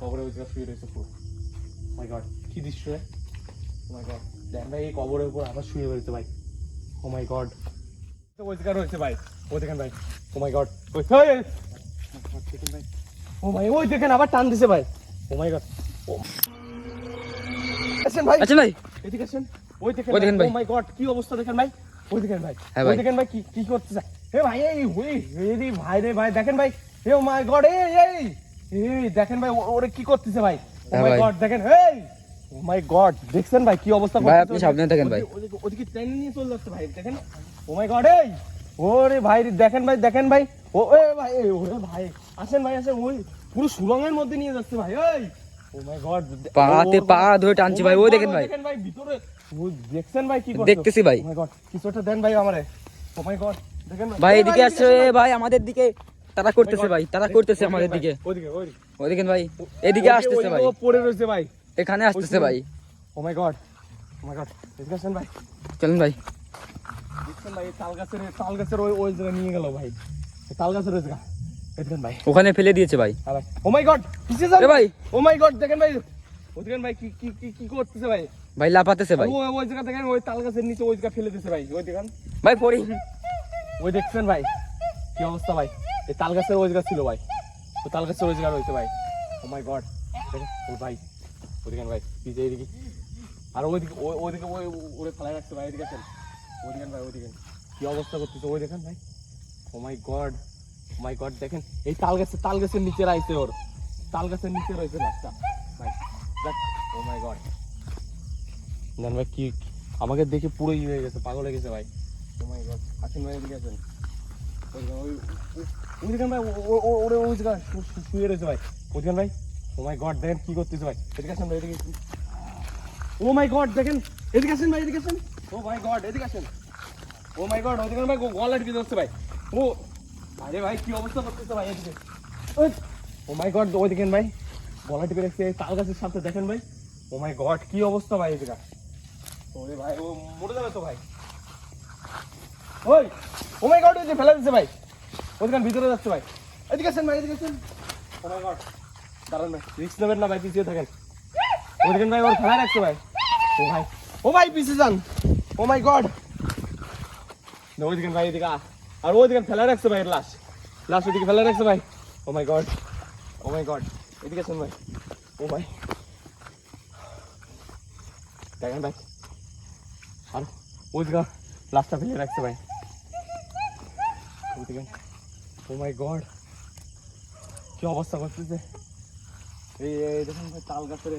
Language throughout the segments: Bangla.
কবরে ওই জায়গা শুয়ে রয়েছে পুরো। মাই গড, কি দৃশ্য রে! ও মাই গড, দেখ ভাই এই কবরের উপর আবার শুয়ে রয়েছে ভাই। ও মাই গড, ওই জায়গা রয়েছে ভাই, ওই দেখেন ভাই। ও মাই গড, ওই দেখেন ভাই, ও ভাই ওই দেখেন আবার টান দিছে ভাই। ও মাই গড, আসেন ভাই, আচ্ছা ভাই এদিকে আসেন। ওই দেখেন ভাই। ও মাই গড, কি অবস্থা দেখেন ভাই। ওই দেখেন ভাই, হ্যাঁ ওই ভাই। দেখেন ভাই কি করতেছে। হে ভাই এই রে ভাই রে ভাই, দেখেন ভাই। হে ও মাই গড, এই দেখেন ভাই ওরে কি করতেছে ভাই। ও হ্যাঁ মাই ভাই। গড দেখেন, এই ও মাই গড, দেখছেন ভাই কি অবস্থা ভাই, আপনি সাবধানে থাকেন ভাই। ওদিকে ট্রেন নিয়ে চলে যাচ্ছে ভাই, দেখেন। ও মাই গড, এই ওরে ভাই দেখেন ভাই ও এ ভাই, ওরে ভাই আসেন ভাই আসেন, ওই পুরো সুরঙ্গের মধ্যে নিয়ে যাচ্ছে ভাই। এই ও মাই গড, পাতে পা ধরে টানছি ভাই, ওই দেখেন ভাই। দেখেন ভাই ভিতরে, ওই দেখছেন ভাই কি করছে। দেখতেছি ভাই। ও মাই গড, কিছুটা দেন ভাই আমারে। ও মাই গড, দেখেন ভাই এদিকে আসছে ভাই, আমাদের দিকে তারা করতেছে ভাই, তারা করতেছে আমাদের দিকে। ওইদিকে ওই দেখেন ভাই, এদিকে আসতেছে ভাই, ও পড়ে রয়েছে ভাই, এখানে আসতেছে ভাই। ও মাই গড, ও মাই গড, এদিকে আসেন ভাই। চলেন ভাই। দেখছেন ভাই তাল গাছের ওই জায়গা নিয়ে গেল ভাই, তাল গাছের ওই জায়গা, দেখেন ভাই। ওখানে ফেলে দিয়েছে ভাই। ও মাই গড, পিছে যান ভাই। ও মাই গড, দেখেন ভাই, ও দেখেন ভাই কি করতেছে ভাই। ভাই লাফাতেছে ভাই। ওই জায়গা দেখেন, ওই তাল গাছের নিচে ওই জায়গা ফেলে দিয়েছে ভাই, ওই দেখেন ভাই পড়ি। ওই দেখছেন ভাই কি অবস্থা ভাই। এই তাল গাছের ওই জায়গা ছিল ভাই, ওই তাল গাছের ওই জায়গা রয়েছে ভাই। ও মাই গড, দেখেন ও ভাই, ওই দেখেন ভাই পিছে এদিকে, আর ওইদিকে ওইদিকে ওরে ফেলায় রাখছে ভাই, এদিকে আছেন। ওই দেখেন ভাই, ওই দেখেন কি অবস্থা করতেছে, ওই দেখেন ভাই। ও মাই গড দেখেন, এই তাল গাছের নিচে রাইছে, ওর তাল গাছের নিচে রয়েছে লাশটা ভাই। দেখ, ও মাই গড, জান ভাই কি আমাকে দেখে পুরো ই হয়ে গেছে, পাগল হয়ে গেছে ভাই। ও মাই গড, আসেন ভাই এদিকে আসেন। ওই দেখেন ভাই, ওরে ওই জায়গা শুয়ে রয়েছে ভাই, ওই দেখেন ভাই। ও মাই গড, দেখেন কি করতেছে ভাই, এদিকে আসেন ভাই, এদিকে। ও মাই গড দেখেন, এদিকে আসেন ভাই, এদিকে আসেন। ও মাই গড, এদিকে আসেন। ও মাই গড, ওই দেখেন ভাই গলা টিপে ধরছে ভাই। ও আরে ভাই কি অবস্থা করতেছে ভাই, এদিকে। ও মাই গড, ওই দেখেন ভাই গলা টিপে রাখছে তাল গাছের সাথে, দেখেন ভাই। ও মাই গড, কি অবস্থা ভাই এদিকে। ওরে ভাই ও মরে যাবে তো ভাই। ওই ও মাই গড, ওই যে ফেলে দিচ্ছে ভাই, ওই দেখেন ভিতরে যাচ্ছে ভাই, এদিকে আসেন ভাই, এদিকে আসেন। ও মাই গড, দাঁড়ান ভাই, রিস্ক নেবেন না ভাই, পিছিয়ে থাকেন। ওই দেখেন ভাই ওর ফেলায় রাখছে ভাই। ও ভাই পিছিয়ে যান। ও মাই গড, ওই দেখেন ভাই এদিকে, আর ওই দেখেন ফেলায় রাখছে ভাই, লাশ ওইদিকে ফেলায় রাখছে ভাই। ও মাই গড, এদিকে আসেন ভাই। ও ভাই দেখেন ভাই, আর ওই দিকে লাশটা ফেলে রাখছে ভাই, ওই দেখেন। ও মাই গড, কি অবস্থা করতেছে। এই দেখেন ভাই তাল গাছের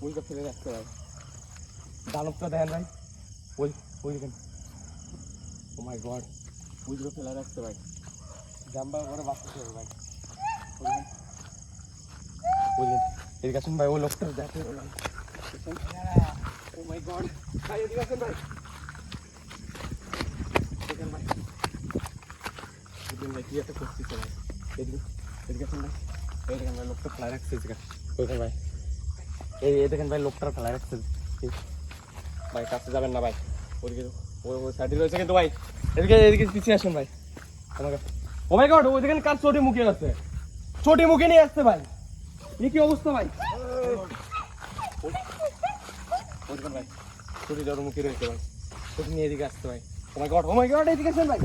ওইটা ফেলে রাখছে ভাই, দানবটা দেখেন ভাই, ওই দেখেন। ও মাই গড, ওইগুলো ফেলে রাখছে ভাই, জাম্বা করে বাঁচতে হবে ভাই। ওই দেখেন, এদিকে আসেন ভাই, ওই লোকটা দেখে। ও মাই গড ভাই, এদিকে আসেন ভাই, দেখেন ভাই, দেখেন ভাই কি একটা করতেছে ভাই, এদিকে আসেন ভাই। এই দেখেন ভাই লোকটা ফেলে রাখছে এদিকে, দেখেন ভাই, এই দেখেন ভাই লোকটা ফেলে রাখছে ভাই, কাছে যাবেন না ভাই, ওইদিকে ওই সাইডে রয়েছে কিন্তু ভাই, এদিকে পিছিয়ে আসেন ভাই। ও মাই গড, ওই দেখেন কার চটি মুখে আছে, চটি মুখে নিয়ে আসছে ভাই, এই কি অবস্থা ভাই। ওই দেখেন ভাই চটি জড়ো মুখে রয়েছে ভাই, চটি নিয়ে এদিকে আসছে ভাই। ও মাই গড, এদিকে আসেন ভাই।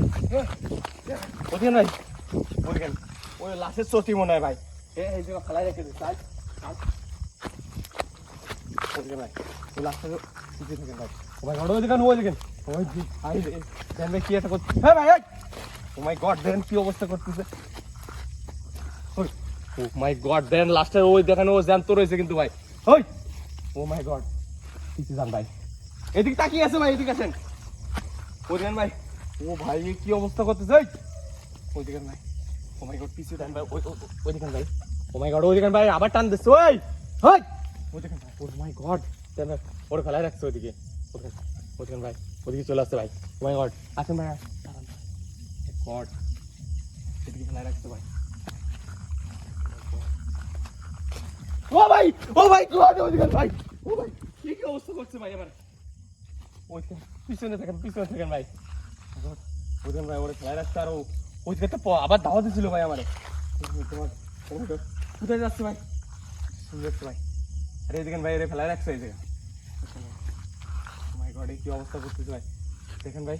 ওদিকে ভাই, ওদিকে ওই লাশের চটি মনে হয় ভাই, এই জায়গা ফেলাই রেখে দিচ্ছে ভাই, ওই লাশটা পিছিয়ে থাকেন ভাই। ও মাই গড, ওই দেখেন ওই ভাই দেন ভাই কি একটা করছে, হ্যাঁ ভাই। ও মাই গড, দেন কি অবস্থা করতেছে। ও মাই গড, দেন লাস্টের ওই দেখেন ও জ্যান্ত রয়েছে কিন্তু ভাই। ওই ও মাই গড, পিছিয়ে যান ভাই, এদিকে তাকিয়ে আছে ভাই, এদিকে আসেন। ওই দেখেন ভাই, ও ভাই কি অবস্থা করতেছে। ওই দেখেন ভাই, ও মাই গড, পিছিয়ে দেন ভাই, ওই দেখেন ভাই। ও মাই গড, ওই দেখেন ভাই আবার টান দিচ্ছে। ওই দেখেন ভাই, ও মাই গড, দেন ভাই ওর ফেলায় রাখছে ওইদিকে, ওই দেখেন ভাই ওদিকে চলে আসছে ভাই। ও মাই গড, আসেন ভাই, গড এদিকে ফেলায় রাখছে ভাই। ও ভাই গড, ওই দেখেন ভাই, ও ভাই কি অবস্থা করছে ভাই এবার। ওই পিছনে থাকেন ভাই, ওই দেখেন ভাই ওরে ফেলায় রাখছে, আর ওই দিকে তো আবার দাওয়া দিছিল ভাই আমারে। কোথায় যাচ্ছে ভাই, সুন্দর তো ভাই। আরে এই দেখেন ভাই, এরে ফেলায় রাখছে এই জায়গা। মাই গড, কি অবস্থা করতেছে ভাই। দেখেন ভাই,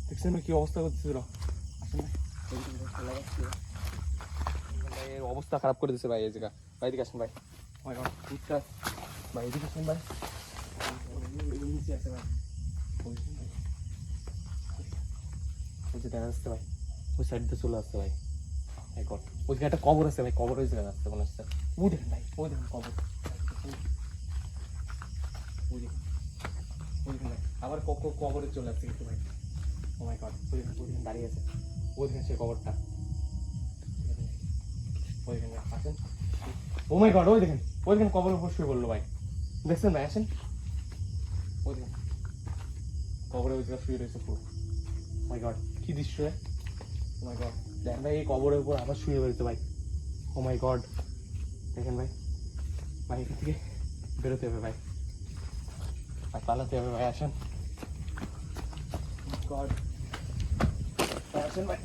দেখছেন ভাই কি অবস্থা করতেছিল। আসেন ভাই, ভাই এর অবস্থা খারাপ করে দিচ্ছে ভাই এই জায়গা। ভাই এদিকে আসেন ভাই। মাই গড, বুঝতে ভাই, এদিকে আসেন ভাই। নিচে আছে ভাই, ওই যে দেখা যাচ্ছে ভাই, ওই সাইড দিয়ে চলে আসছে ভাই। মাই গড, ওইখানে একটা কবর আছে ভাই, কবর ওই জায়গায় আসছে মনে হচ্ছে। ওই দেখেন ভাই, ওই দেখেন কবর, ওই দেখেন, ওই দেখেন ভাই, আবার কবরে চলে আসছে কিন্তু ভাই। ও মাই গড, ওই দেখেন দাঁড়িয়ে আছে, ওই দেখেন সেই কবরটা। ওই দেখেন ভাই, আসেন। ও মাই গড, ওই দেখেন কবরের উপর শুয়ে পড়লো ভাই। দেখছেন ভাই, আসেন। ওই দেখেন কবরে ওই জায়গা শুয়ে রয়েছে পুরো। মাই গড, কি দৃশ্য রে। ও মাই গড, দেখেন ভাই এই কবরের উপর আবার শুয়ে রয়েছে ভাই। ও মাই গড, দেখেন ভাই, ভাই এখান থেকে বেরোতে হবে ভাই, ভাই পালাতে হবে ভাই, আসেন। গড, আসেন ভাই।